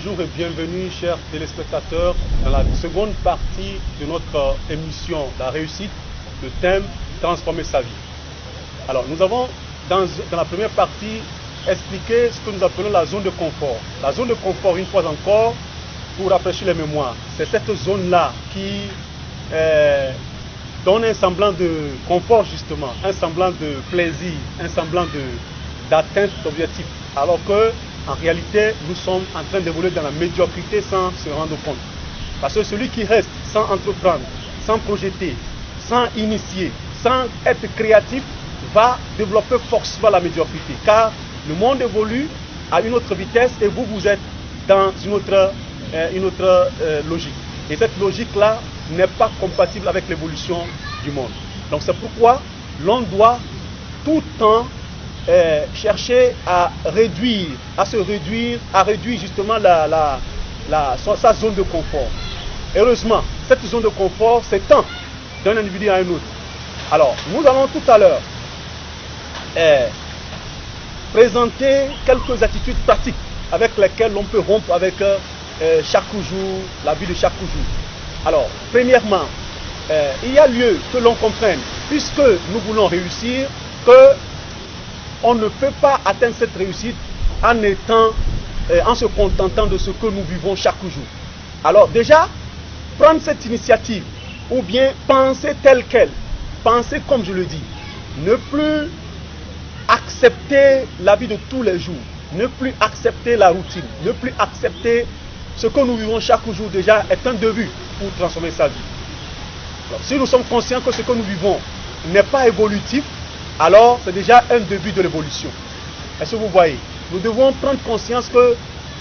Bonjour et bienvenue, chers téléspectateurs, dans la seconde partie de notre émission La réussite, le thème Transformer sa vie. Alors, nous avons, dans la première partie, expliqué ce que nous appelons la zone de confort. La zone de confort, une fois encore, pour rafraîchir les mémoires, c'est cette zone-là qui donne un semblant de confort, justement, un semblant de plaisir, un semblant d'atteinte d'objectifs, alors que en réalité, nous sommes en train d'évoluer dans la médiocrité sans se rendre compte. Parce que celui qui reste sans entreprendre, sans projeter, sans initier, sans être créatif, va développer forcément la médiocrité. Car le monde évolue à une autre vitesse et vous êtes dans une autre logique. Et cette logique-là n'est pas compatible avec l'évolution du monde. Donc c'est pourquoi l'on doit tout le temps chercher à réduire justement sa zone de confort. Heureusement, cette zone de confort s'étend d'un individu à un autre. Alors, nous allons tout à l'heure présenter quelques attitudes pratiques avec lesquelles l'on peut rompre avec chaque jour, la vie de chaque jour. Alors, premièrement, il y a lieu que l'on comprenne, puisque nous voulons réussir, que on ne peut pas atteindre cette réussite en se contentant de ce que nous vivons chaque jour. Alors déjà, prendre cette initiative, ou bien penser tel quel, penser comme je le dis, ne plus accepter la vie de tous les jours, ne plus accepter la routine, ne plus accepter ce que nous vivons chaque jour déjà est un début pour transformer sa vie. Alors, si nous sommes conscients que ce que nous vivons n'est pas évolutif, alors c'est déjà un début de l'évolution. Est-ce que vous voyez? Nous devons prendre conscience que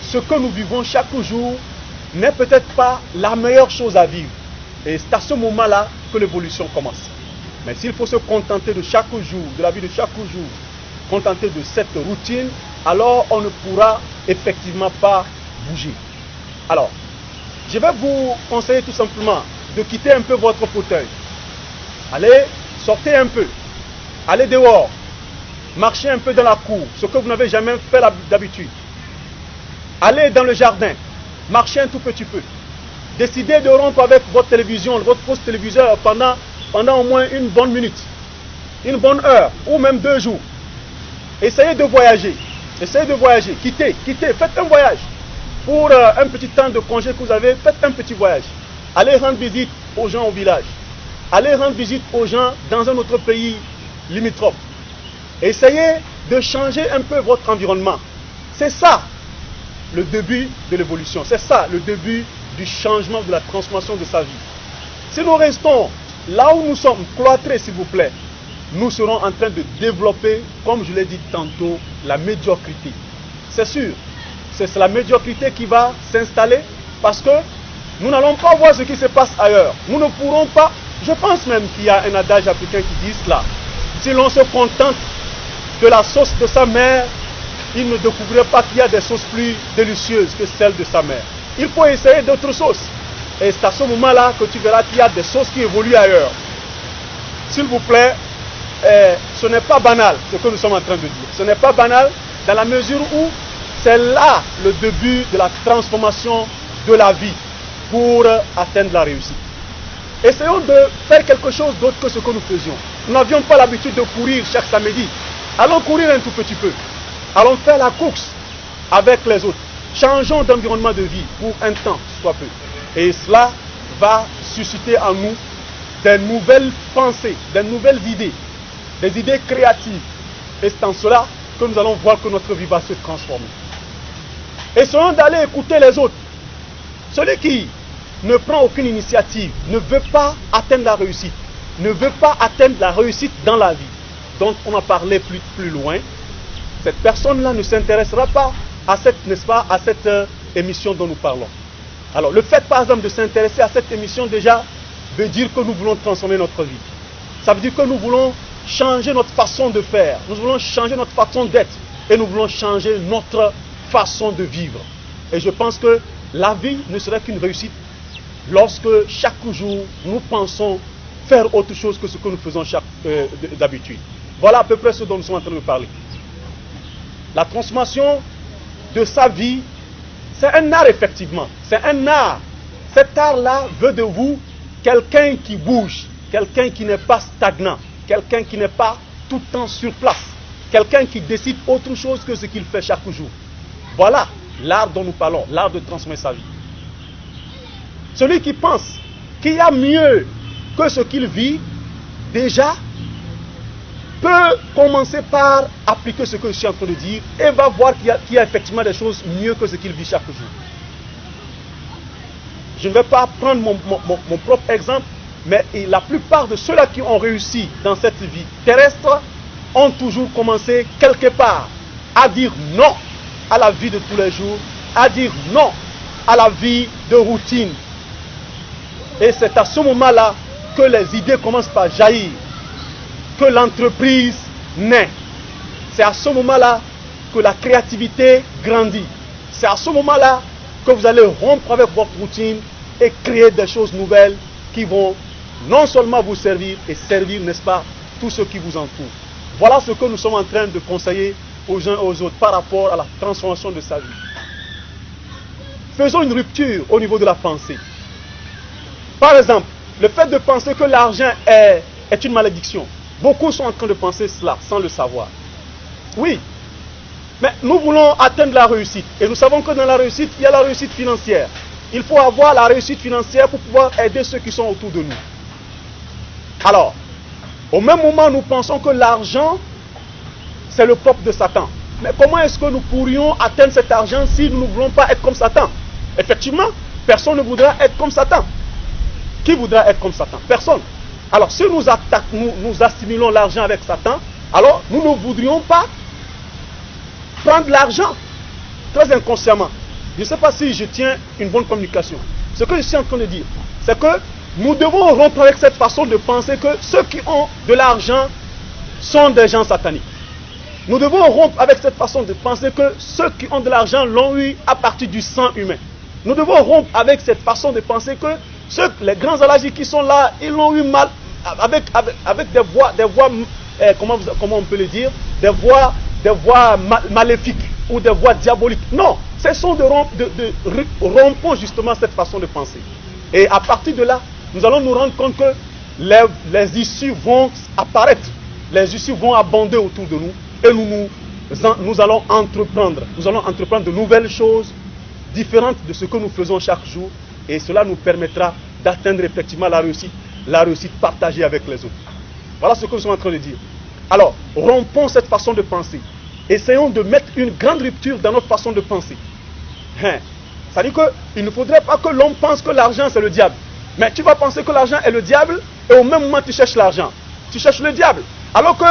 ce que nous vivons chaque jour n'est peut-être pas la meilleure chose à vivre. Et c'est à ce moment-là que l'évolution commence. Mais s'il faut se contenter de chaque jour, de la vie de chaque jour, contenter de cette routine, alors on ne pourra effectivement pas bouger. Alors, je vais vous conseiller tout simplement de quitter un peu votre fauteuil. Allez, sortez un peu. Allez dehors, marchez un peu dans la cour, ce que vous n'avez jamais fait d'habitude. Allez dans le jardin, marchez un tout petit peu. Décidez de rompre avec votre télévision, votre poste téléviseur pendant au moins une bonne minute, une bonne heure, ou même 2 jours. Essayez de voyager, quittez, faites un voyage. Pour un petit temps de congé que vous avez, faites un petit voyage. Allez rendre visite aux gens au village. Allez rendre visite aux gens dans un autre pays limitrophe. Essayez de changer un peu votre environnement. C'est ça le début de l'évolution. C'est ça le début du changement, de la transformation de sa vie. Si nous restons là où nous sommes, cloîtrés s'il vous plaît, nous serons en train de développer, comme je l'ai dit tantôt, la médiocrité. C'est sûr, c'est la médiocrité qui va s'installer parce que nous n'allons pas voir ce qui se passe ailleurs. Nous ne pourrons pas, je pense même qu'il y a un adage africain qui dit cela. Si l'on se contente de la sauce de sa mère, il ne découvrirait pas qu'il y a des sauces plus délicieuses que celles de sa mère. Il faut essayer d'autres sauces. Et c'est à ce moment-là que tu verras qu'il y a des sauces qui évoluent ailleurs. S'il vous plaît, ce n'est pas banal ce que nous sommes en train de dire. Ce n'est pas banal dans la mesure où c'est là le début de la transformation de la vie pour atteindre la réussite. Essayons de faire quelque chose d'autre que ce que nous faisions. Nous n'avions pas l'habitude de courir chaque samedi. Allons courir un tout petit peu. Allons faire la course avec les autres. Changeons d'environnement de vie pour un temps, soit peu. Et cela va susciter en nous des nouvelles pensées, des nouvelles idées, des idées créatives. Et c'est en cela que nous allons voir que notre vie va se transformer. Essayons d'aller écouter les autres. Celui qui ne prend aucune initiative, ne veut pas atteindre la réussite, ne veut pas atteindre la réussite dans la vie. Donc on en parlait plus loin. Cette personne-là ne s'intéressera pas à cette émission dont nous parlons. Alors le fait par exemple de s'intéresser à cette émission déjà veut dire que nous voulons transformer notre vie. Ça veut dire que nous voulons changer notre façon de faire, nous voulons changer notre façon d'être et nous voulons changer notre façon de vivre. Et je pense que la vie ne serait qu'une réussite lorsque chaque jour nous pensons faire autre chose que ce que nous faisons d'habitude. Voilà à peu près ce dont nous sommes en train de parler. La transformation de sa vie, C'est un art, effectivement. C'est un art. Cet art-là veut de vous quelqu'un qui bouge, quelqu'un qui n'est pas stagnant, quelqu'un qui n'est pas tout le temps sur place, quelqu'un qui décide autre chose que ce qu'il fait chaque jour. Voilà l'art dont nous parlons, l'art de transformer sa vie. Celui qui pense qu'il y a mieux que ce qu'il vit, déjà, peut commencer par appliquer ce que je suis en train de dire et va voir qu'il y a effectivement des choses mieux que ce qu'il vit chaque jour. Je ne vais pas prendre mon propre exemple, mais la plupart de ceux-là qui ont réussi dans cette vie terrestre ont toujours commencé quelque part à dire non à la vie de tous les jours, à dire non à la vie de routine. Et c'est à ce moment-là que les idées commencent par jaillir, que l'entreprise naît. C'est à ce moment-là que la créativité grandit. C'est à ce moment-là que vous allez rompre avec votre routine et créer des choses nouvelles qui vont non seulement vous servir et servir, n'est-ce pas, tous ceux qui vous entourent. Voilà ce que nous sommes en train de conseiller aux uns et aux autres par rapport à la transformation de sa vie. Faisons une rupture au niveau de la pensée. Par exemple, le fait de penser que l'argent est une malédiction. Beaucoup sont en train de penser cela sans le savoir. Oui, mais nous voulons atteindre la réussite. Et nous savons que dans la réussite, il y a la réussite financière. Il faut avoir la réussite financière pour pouvoir aider ceux qui sont autour de nous. Alors, au même moment, nous pensons que l'argent, c'est le propre de Satan. Mais comment est-ce que nous pourrions atteindre cet argent si nous ne voulons pas être comme Satan? Effectivement, personne ne voudra être comme Satan. Qui voudra être comme Satan? Personne. Alors, si nous assimilons l'argent avec Satan, alors nous ne voudrions pas prendre l'argent très inconsciemment. Je ne sais pas si je tiens une bonne communication. Ce que je suis en train de dire, c'est que nous devons rompre avec cette façon de penser que ceux qui ont de l'argent sont des gens sataniques. Nous devons rompre avec cette façon de penser que ceux qui ont de l'argent l'ont eu à partir du sang humain. Nous devons rompre avec cette façon de penser que les grands allergiques qui sont là, ils l'ont eu mal avec des voix comment on peut le dire, des voix maléfiques ou des voix diaboliques. Non, cessons de rompre justement cette façon de penser. Et à partir de là, nous allons nous rendre compte que les issues vont apparaître, les issues vont abonder autour de nous et nous allons entreprendre de nouvelles choses différentes de ce que nous faisons chaque jour et cela nous permettra d'atteindre effectivement la réussite partagée avec les autres. Voilà ce que nous sommes en train de dire. Alors, rompons cette façon de penser. Essayons de mettre une grande rupture dans notre façon de penser. C'est-à-dire qu'il ne faudrait pas que l'homme pense que l'argent c'est le diable. Mais tu vas penser que l'argent est le diable et au même moment tu cherches l'argent. Tu cherches le diable. Alors que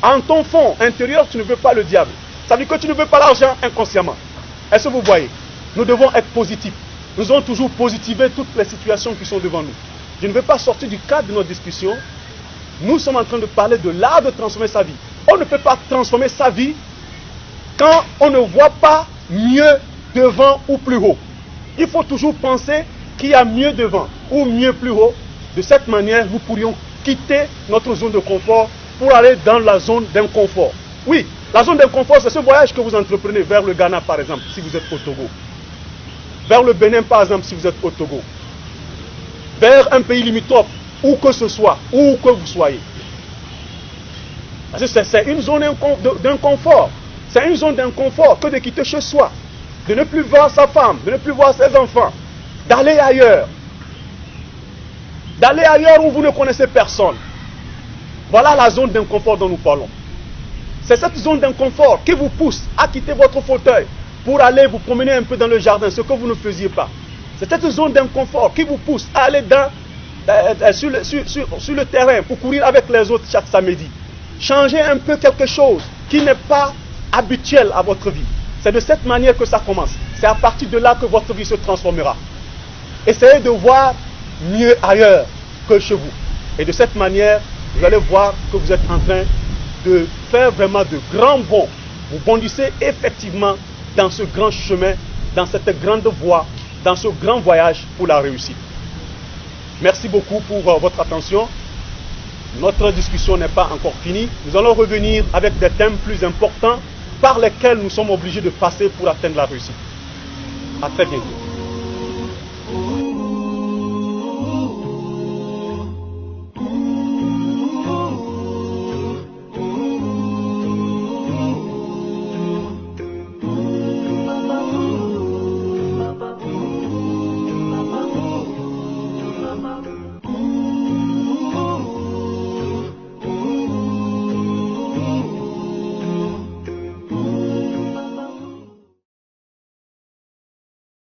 en ton fond intérieur tu ne veux pas le diable. Ça veut dire que tu ne veux pas l'argent inconsciemment. Est-ce que vous voyez? Nous devons être positifs. Nous devons toujours positiver toutes les situations qui sont devant nous. Je ne veux pas sortir du cadre de notre discussion. Nous sommes en train de parler de l'art de transformer sa vie. On ne peut pas transformer sa vie quand on ne voit pas mieux devant ou plus haut. Il faut toujours penser qu'il y a mieux devant ou mieux plus haut. De cette manière, nous pourrions quitter notre zone de confort pour aller dans la zone d'inconfort. Oui, la zone d'inconfort, c'est ce voyage que vous entreprenez vers le Ghana, par exemple, si vous êtes au Togo. Vers le Bénin, par exemple, si vous êtes au Togo. Vers un pays limitrophe, où que ce soit, où que vous soyez. C'est une zone d'inconfort. C'est une zone d'inconfort que de quitter chez soi, de ne plus voir sa femme, de ne plus voir ses enfants, d'aller ailleurs. D'aller ailleurs où vous ne connaissez personne. Voilà la zone d'inconfort dont nous parlons. C'est cette zone d'inconfort qui vous pousse à quitter votre fauteuil pour aller vous promener un peu dans le jardin, ce que vous ne faisiez pas. C'est cette zone d'inconfort qui vous pousse à aller sur le terrain pour courir avec les autres chaque samedi. Changer un peu quelque chose qui n'est pas habituel à votre vie. C'est de cette manière que ça commence. C'est à partir de là que votre vie se transformera. Essayez de voir mieux ailleurs que chez vous. Et de cette manière, vous allez voir que vous êtes en train de faire vraiment de grands bonds. Vous bondissez effectivement dans ce grand chemin, dans cette grande voie, dans ce grand voyage pour la réussite. Merci beaucoup pour votre attention. Notre discussion n'est pas encore finie. Nous allons revenir avec des thèmes plus importants par lesquels nous sommes obligés de passer pour atteindre la réussite. À très bientôt.